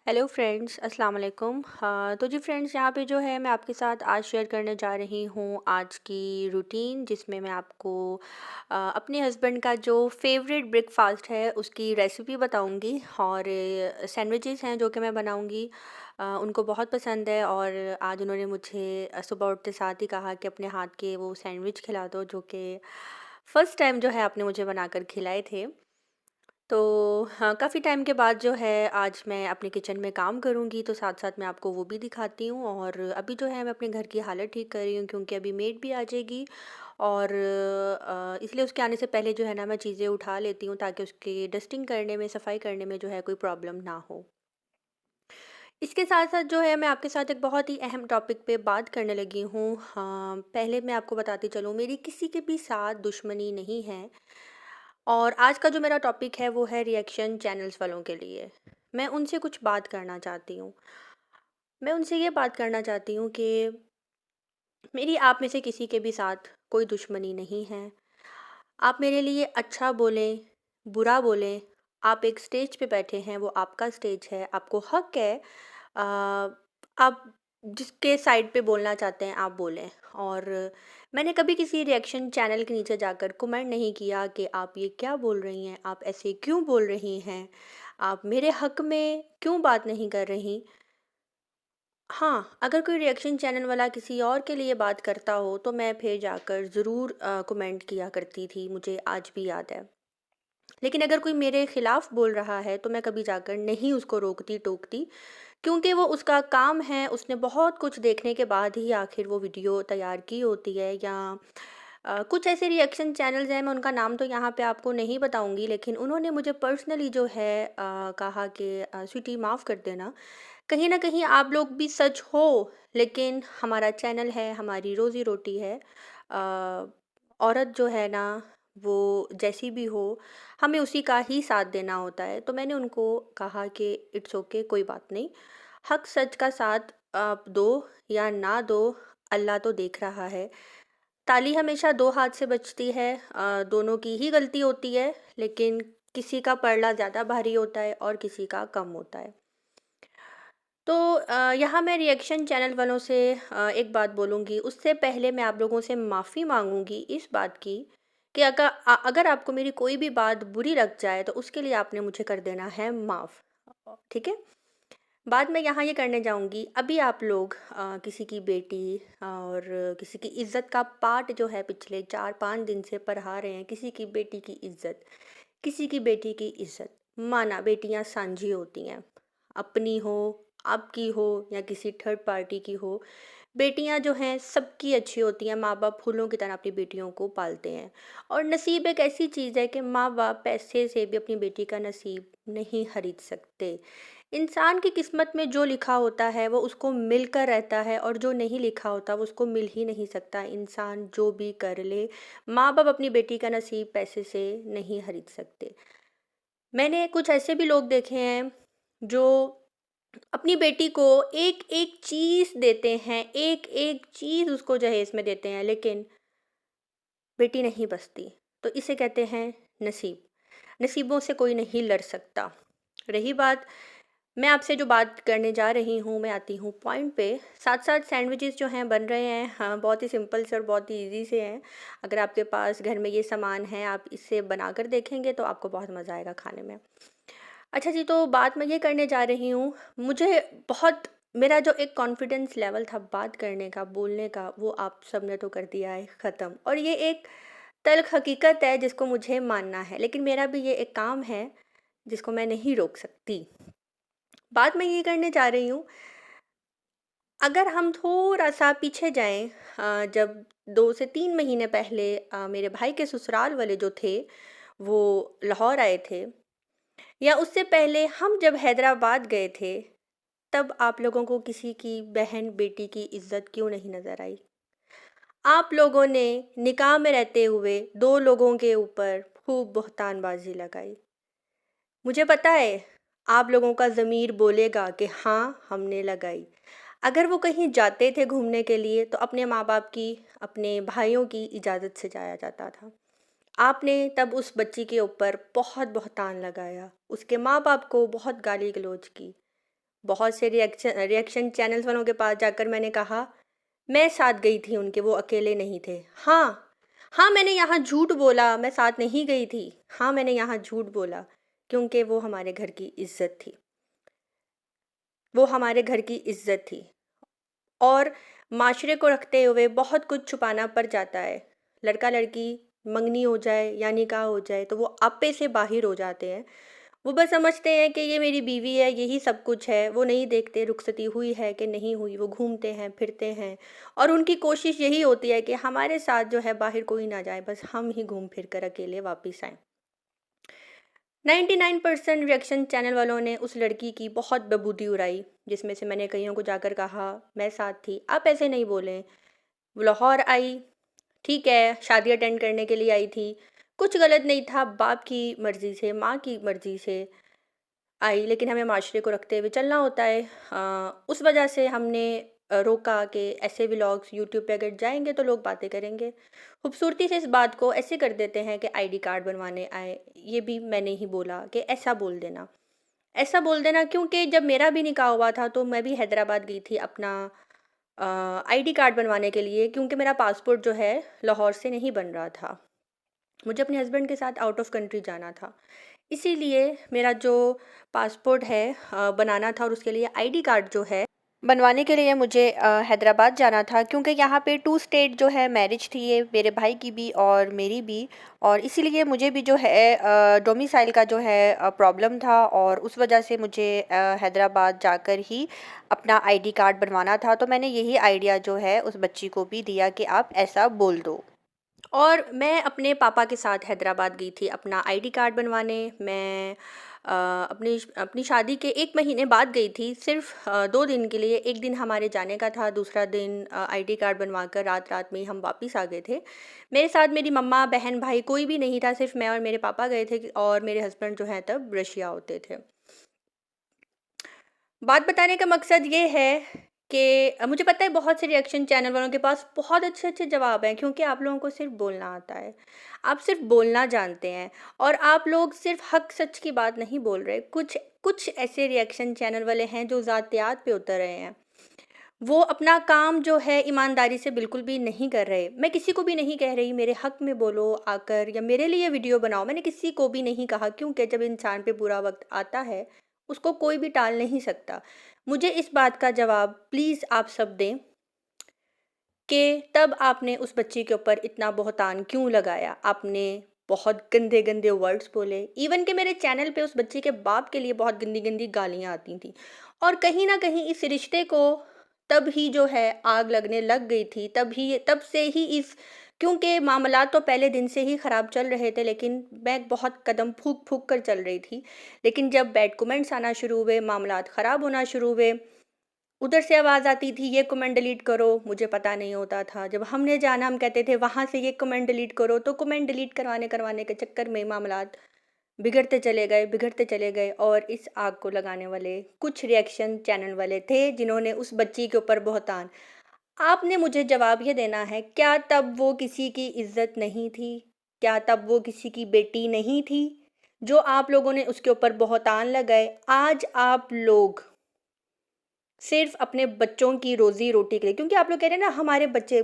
Hello friends, अस्सलाम वालेकुम। तो जी फ्रेंड्स, यहाँ पे जो है मैं आपके साथ आज शेयर करने जा रही हूँ आज की रूटीन, जिसमें मैं आपको अपने हस्बैंड का जो फेवरेट ब्रेकफास्ट है उसकी रेसिपी बताऊँगी। और सैंडविचेस हैं जो कि मैं बनाऊँगी, उनको बहुत पसंद है। और आज उन्होंने मुझे सुबह उठते साथ ही कहा कि अपने हाथ के वो सैंडविच खिला दो, जो कि फ़र्स्ट टाइम जो है आपने मुझे बनाकर खिलाए थे। तो हाँ, काफ़ी टाइम के बाद जो है आज मैं अपने किचन में काम करूँगी, तो साथ-साथ मैं आपको वो भी दिखाती हूँ। और अभी जो है मैं अपने घर की हालत ठीक कर रही हूँ, क्योंकि अभी मेड भी आ जाएगी। और इसलिए उसके आने से पहले जो है ना मैं चीज़ें उठा लेती हूँ, ताकि उसकी डस्टिंग करने में, सफाई करने में जो है कोई प्रॉब्लम ना हो। इसके साथ-साथ जो है मैं आपके साथ एक बहुत ही अहम टॉपिक पे बात करने लगी हूँ। हाँ, पहले मैं आपको बताती चलूँ, मेरी किसी के भी साथ दुश्मनी नहीं है। और आज का जो मेरा टॉपिक है वो है रिएक्शन चैनल्स वालों के लिए। मैं उनसे कुछ बात करना चाहती हूँ। मैं उनसे ये बात करना चाहती हूँ कि मेरी आप में से किसी के भी साथ कोई दुश्मनी नहीं है। आप मेरे लिए अच्छा बोलें, बुरा बोलें, आप एक स्टेज पे बैठे हैं, वो आपका स्टेज है, आपको हक है। आप जिसके साइड पे बोलना चाहते हैं आप बोलें। और मैंने कभी किसी रिएक्शन चैनल के नीचे जाकर कमेंट नहीं किया कि आप ये क्या बोल रही हैं, आप ऐसे क्यों बोल रही हैं, आप मेरे हक में क्यों बात नहीं कर रही। हाँ, अगर कोई रिएक्शन चैनल वाला किसी और के लिए बात करता हो तो मैं फिर जाकर ज़रूर कमेंट किया करती थी, मुझे आज भी याद है। लेकिन अगर कोई मेरे खिलाफ बोल रहा है तो मैं कभी जाकर नहीं उसको रोकती टोकती, क्योंकि वो उसका काम है। उसने बहुत कुछ देखने के बाद ही आखिर वो वीडियो तैयार की होती है। या कुछ ऐसे रिएक्शन चैनल्स हैं, मैं उनका नाम तो यहाँ पे आपको नहीं बताऊंगी, लेकिन उन्होंने मुझे पर्सनली जो है कहा कि स्वीटी माफ़ कर देना, कहीं ना कहीं आप लोग भी सच हो, लेकिन हमारा चैनल है, हमारी रोज़ी रोटी है। औरत जो है ना, वो जैसी भी हो, हमें उसी का ही साथ देना होता है। तो मैंने उनको कहा कि इट्स ओके, कोई बात नहीं। हक सच का साथ आप दो या ना दो, अल्लाह तो देख रहा है। ताली हमेशा दो हाथ से बजती है, दोनों की ही गलती होती है, लेकिन किसी का पलड़ा ज़्यादा भारी होता है और किसी का कम होता है। तो यहाँ मैं रिएक्शन चैनल वालों से एक बात बोलूँगी, उससे पहले मैं आप लोगों से माफ़ी माँगूँगी इस बात की कि अगर आपको मेरी कोई भी बात बुरी लग जाए तो उसके लिए आपने मुझे कर देना है माफ़। ठीक है? बात मैं यहाँ ये करने जाऊँगी, अभी आप लोग किसी की बेटी और किसी की इज़्ज़त का पाठ जो है पिछले 4-5 दिन से पढ़ा रहे हैं, किसी की बेटी की इज़्ज़त, किसी की बेटी की इज़्ज़त। माना बेटियाँ सांझी होती हैं, अपनी हो, आपकी हो या किसी थर्ड पार्टी की हो, बेटियां जो हैं सबकी अच्छी होती हैं। माँ बाप फूलों की तरह अपनी बेटियों को पालते हैं। और नसीब एक ऐसी चीज़ है कि माँ बाप पैसे से भी अपनी बेटी का नसीब नहीं खरीद सकते। इंसान की किस्मत में जो लिखा होता है वो उसको मिलकर रहता है, और जो नहीं लिखा होता वो उसको मिल ही नहीं सकता। इंसान जो भी कर ले, माँ बाप अपनी बेटी का नसीब पैसे से नहीं खरीद सकते। मैंने कुछ ऐसे भी लोग देखे हैं जो अपनी बेटी को एक एक चीज़ देते हैं, एक एक चीज़ उसको जहेज में देते हैं, लेकिन बेटी नहीं बसती। तो इसे कहते हैं नसीब। नसीबों से कोई नहीं लड़ सकता। रही बात, मैं आपसे जो बात करने जा रही हूँ, मैं आती हूँ पॉइंट पे। साथ साथ सैंडविचेस जो हैं बन रहे हैं, हाँ, बहुत ही सिंपल से और बहुत ही इजी से हैं। अगर आपके पास घर में ये सामान है, आप इसे बनाकर देखेंगे तो आपको बहुत मज़ा आएगा खाने में। अच्छा जी, तो बात मैं ये करने जा रही हूँ, मुझे बहुत, मेरा जो एक कॉन्फिडेंस लेवल था बात करने का, बोलने का, वो आप सबने तो कर दिया है ख़त्म। और ये एक तल्ख़ हकीकत है जिसको मुझे मानना है, लेकिन मेरा भी ये एक काम है जिसको मैं नहीं रोक सकती। बात मैं ये करने जा रही हूँ, अगर हम थोड़ा-सा पीछे जाएँ, जब 2 से 3 महीने पहले मेरे भाई के ससुराल वाले जो थे, वो लाहौर आए थे, या उससे पहले हम जब हैदराबाद गए थे, तब आप लोगों को किसी की बहन बेटी की इज्जत क्यों नहीं नज़र आई? आप लोगों ने निकाह में रहते हुए 2 लोगों के ऊपर खूब बहतानबाज़ी लगाई। मुझे पता है, आप लोगों का ज़मीर बोलेगा कि हाँ, हमने लगाई। अगर वो कहीं जाते थे घूमने के लिए तो अपने माँ-बाप की, अपने भाइयों की इजाज़त से जाया जाता था। आपने तब उस बच्ची के ऊपर बहुत बहतान लगाया, उसके माँ-बाप को बहुत गाली-गलौज की। बहुत से रिएक्शन चैनल्स वालों के पास जाकर मैंने कहा, मैं साथ गई थी उनके, वो अकेले नहीं थे। हाँ, हाँ मैंने यहाँ झूठ बोला, मैं साथ नहीं गई थी। हाँ मैंने यहाँ झूठ बोला, क्योंकि वो हमारे घर की इज़्ज़त थी। वो हमारे घर की इज़्ज़त थी। और माशरे को रखते हुए बहुत कुछ छुपाना पड़ जाता है। लड़का लड़की मंगनी हो जाए या निकाह हो जाए तो वो आपे से बाहिर हो जाते हैं। वो बस समझते हैं कि ये मेरी बीवी है, यही सब कुछ है। वो नहीं देखते रुखसती हुई है कि नहीं हुई। वो घूमते हैं फिरते हैं और उनकी कोशिश यही होती है कि हमारे साथ जो है बाहर कोई ना जाए, बस हम ही घूम फिर कर अकेले वापस आएँ। 99% रिएक्शन चैनल वालों ने उस लड़की की बहुत बबूती उड़ाई, जिसमें से मैंने कईयों को जाकर कहा, मैं साथ थी, आप ऐसे नहीं बोलें। वो लाहौर आई, ठीक है, शादी अटेंड करने के लिए आई थी, कुछ गलत नहीं था, बाप की मर्ज़ी से, माँ की मर्ज़ी से आई, लेकिन हमें माशरे को रखते हुए चलना होता है। उस वजह से हमने रोका कि ऐसे व्लॉग्स यूट्यूब पे अगर जाएंगे तो लोग बातें करेंगे। खूबसूरती से इस बात को ऐसे कर देते हैं कि आईडी कार्ड बनवाने आए। ये भी मैंने ही बोला कि ऐसा बोल देना, ऐसा बोल देना, क्योंकि जब मेरा भी निकाह हुआ था तो मैं भी हैदराबाद गई थी अपना आईडी कार्ड बनवाने के लिए, क्योंकि मेरा पासपोर्ट जो है लाहौर से नहीं बन रहा था। मुझे अपने हस्बैंड के साथ आउट ऑफ कंट्री जाना था, इसीलिए मेरा जो पासपोर्ट है बनाना था, और उसके लिए आईडी कार्ड जो है बनवाने के लिए मुझे हैदराबाद जाना था, क्योंकि यहाँ पे 2 स्टेट जो है मैरिज थी, ये मेरे भाई की भी और मेरी भी। और इसीलिए मुझे भी जो है डोमिसाइल का जो है प्रॉब्लम था, और उस वजह से मुझे हैदराबाद जाकर ही अपना आईडी कार्ड बनवाना था। तो मैंने यही आइडिया जो है उस बच्ची को भी दिया कि आप ऐसा बोल दो। और मैं अपने पापा के साथ हैदराबाद गई थी अपना आईडी कार्ड बनवाने। मैं अपनी अपनी शादी के 1 महीने बाद गई थी, सिर्फ़ 2 दिन के लिए। 1 दिन हमारे जाने का था, दूसरा दिन आईडी कार्ड बनवाकर रात-रात में ही हम वापस आ गए थे। मेरे साथ मेरी मम्मा, बहन, भाई कोई भी नहीं था, सिर्फ़ मैं और मेरे पापा गए थे, और मेरे हस्बैंड जो हैं तब रशिया होते थे। बात बताने का मकसद ये है कि मुझे पता है बहुत से रिएक्शन चैनल वालों के पास बहुत अच्छे-अच्छे जवाब हैं, क्योंकि आप लोगों को सिर्फ़ बोलना आता है। आप सिर्फ़ बोलना जानते हैं, और आप लोग सिर्फ़ हक़ सच की बात नहीं बोल रहे। कुछ कुछ ऐसे रिएक्शन चैनल वाले हैं जो ज़ातियात पे उतर रहे हैं। वो अपना काम जो है ईमानदारी से बिल्कुल भी नहीं कर रहे। मैं किसी को भी नहीं कह रही मेरे हक़ में बोलो आकर, या मेरे लिए वीडियो बनाओ, मैंने किसी को भी नहीं कहा, क्योंकि जब इंसान पे बुरा वक़्त आता है, उसको कोई भी टाल नहीं सकता। मुझे इस बात का जवाब प्लीज़ आप सब दें कि तब आपने उस बच्ची के ऊपर इतना बहतान क्यों लगाया? आपने बहुत गंदे-गंदे वर्ड्स बोले, इवन कि मेरे चैनल पे उस बच्ची के बाप के लिए बहुत गंदी-गंदी गालियाँ आती थीं, और कहीं न कहीं इस रिश्ते को तब ही जो है आग लगने लग गई थी। तब से ही इस क्योंकि मामलात तो पहले दिन से ही ख़राब चल रहे थे, लेकिन मैं बहुत कदम फूँक-फूँक कर चल रही थी। लेकिन जब बैड कमेंट्स आना शुरू हुए, मामलात ख़राब होना शुरू हुए, उधर से आवाज़ आती थी ये कमेंट डिलीट करो, मुझे पता नहीं होता था। जब हमने जाना, हम कहते थे वहाँ से ये कमेंट डिलीट करो, तो कमेंट डिलीट करवाने के चक्कर में मामलात बिगड़ते चले गए, और इस आग को लगाने वाले कुछ रिएक्शन चैनल वाले थे, जिन्होंने उस बच्ची के ऊपर बहतान। आपने मुझे जवाब ये देना है, क्या तब वो किसी की इज़्ज़त नहीं थी? क्या तब वो किसी की बेटी नहीं थी? जो आप लोगों ने उसके ऊपर बहतान लगाए, आज आप लोग सिर्फ़ अपने बच्चों की रोज़ी-रोटी के लिए, क्योंकि आप लोग कह रहे हैं ना हमारे बच्चे,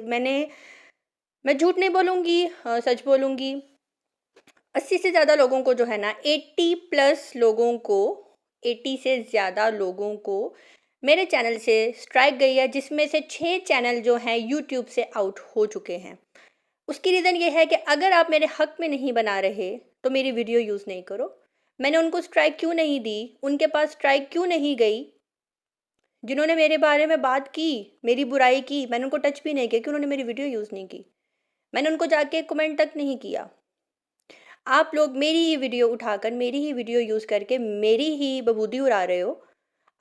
मैं झूठ नहीं बोलूँगी, सच बोलूँगी। 80 से ज़्यादा लोगों को जो है ना, 80 प्लस लोगों को, 80 से ज़्यादा लोगों को मेरे चैनल से स्ट्राइक गई है, जिसमें से 6 चैनल जो हैं यूट्यूब से आउट हो चुके हैं। उसकी रीज़न ये है कि अगर आप मेरे हक़ में नहीं बना रहे, तो मेरी वीडियो यूज़ नहीं करो। मैंने उनको स्ट्राइक क्यों नहीं दी? उनके पास स्ट्राइक क्यों नहीं गई? जिन्होंने मेरे बारे में बात की, मेरी बुराई की, मैंने उनको टच भी नहीं किया, कि उन्होंने मेरी वीडियो यूज़ नहीं की। मैंने उनको जाके कमेंट तक नहीं किया। आप लोग मेरी ही वीडियो उठाकर, मेरी ही वीडियो यूज़ करके मेरी ही बबूदी उड़ा रहे हो।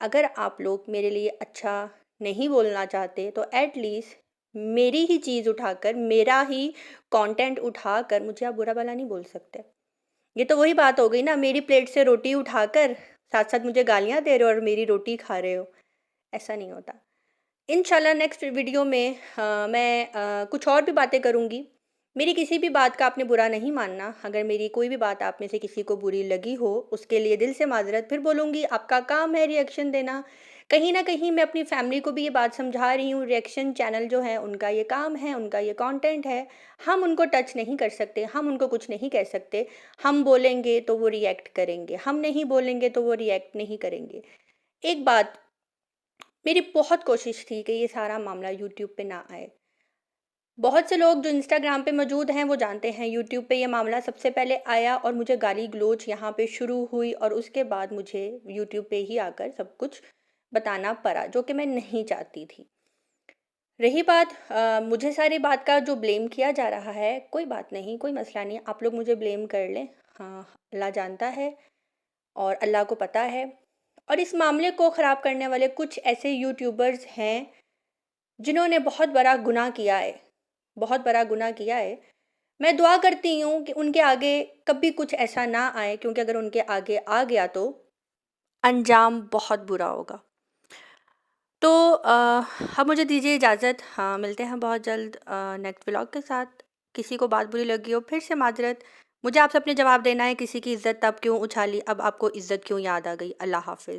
अगर आप लोग मेरे लिए अच्छा नहीं बोलना चाहते, तो एट लीस्ट मेरी ही चीज़ उठाकर, मेरा ही कंटेंट उठाकर मुझे आप बुरा भला नहीं बोल सकते। ये तो वही बात हो गई ना, मेरी प्लेट से रोटी उठाकर साथ-साथ मुझे गालियाँ दे रहे हो और मेरी रोटी खा रहे हो। ऐसा नहीं होता। इंशाल्लाह नेक्स्ट वीडियो में मैं कुछ और भी बातें करूँगी, मेरी किसी भी बात का आपने बुरा नहीं मानना। अगर मेरी कोई भी बात आप में से किसी को बुरी लगी हो, उसके लिए दिल से माज़रत। फिर बोलूँगी आपका काम है रिएक्शन देना। कहीं न कहीं मैं अपनी फैमिली को भी ये बात समझा रही हूँ, रिएक्शन चैनल जो है उनका ये काम है, उनका ये कंटेंट है। हम उनको टच नहीं कर सकते, हम उनको कुछ नहीं कह सकते। हम बोलेंगे तो वो रिएक्ट करेंगे, हम नहीं बोलेंगे तो वो रिएक्ट नहीं करेंगे। एक बात, मेरी बहुत कोशिश थी कि ये सारा मामला यूट्यूब पे ना आए। बहुत से लोग जो इंस्टाग्राम पे मौजूद हैं वो जानते हैं यूट्यूब पे ये मामला सबसे पहले आया और मुझे गाली-गलौच यहाँ पे शुरू हुई और उसके बाद मुझे यूट्यूब पे ही आकर सब कुछ बताना पड़ा, जो कि मैं नहीं चाहती थी। रही बात मुझे सारी बात का जो ब्लेम किया जा रहा है, कोई बात नहीं, कोई मसला नहीं, आप लोग मुझे ब्लेम कर लें। हाँ, अल्लाह जानता है और अल्लाह को पता है। और इस मामले को ख़राब करने वाले कुछ ऐसे यूट्यूबर्स हैं जिन्होंने बहुत बड़ा गुनाह किया है, बहुत बड़ा गुनाह किया है। मैं दुआ करती हूँ कि उनके आगे कभी कुछ ऐसा ना आए, क्योंकि अगर उनके आगे आ गया तो अंजाम बहुत बुरा होगा। तो अब मुझे दीजिए इजाज़त। हाँ, मिलते हैं बहुत जल्द नेक्स्ट व्लॉग के साथ। किसी को बात बुरी लगी हो फिर से माज़रत। मुझे आपसे अपने जवाब देना है, किसी की इज़्ज़त तब क्यों उछाली, अब आपको इज़्ज़त क्यों याद आ गई। अल्लाह हाफ़िज़।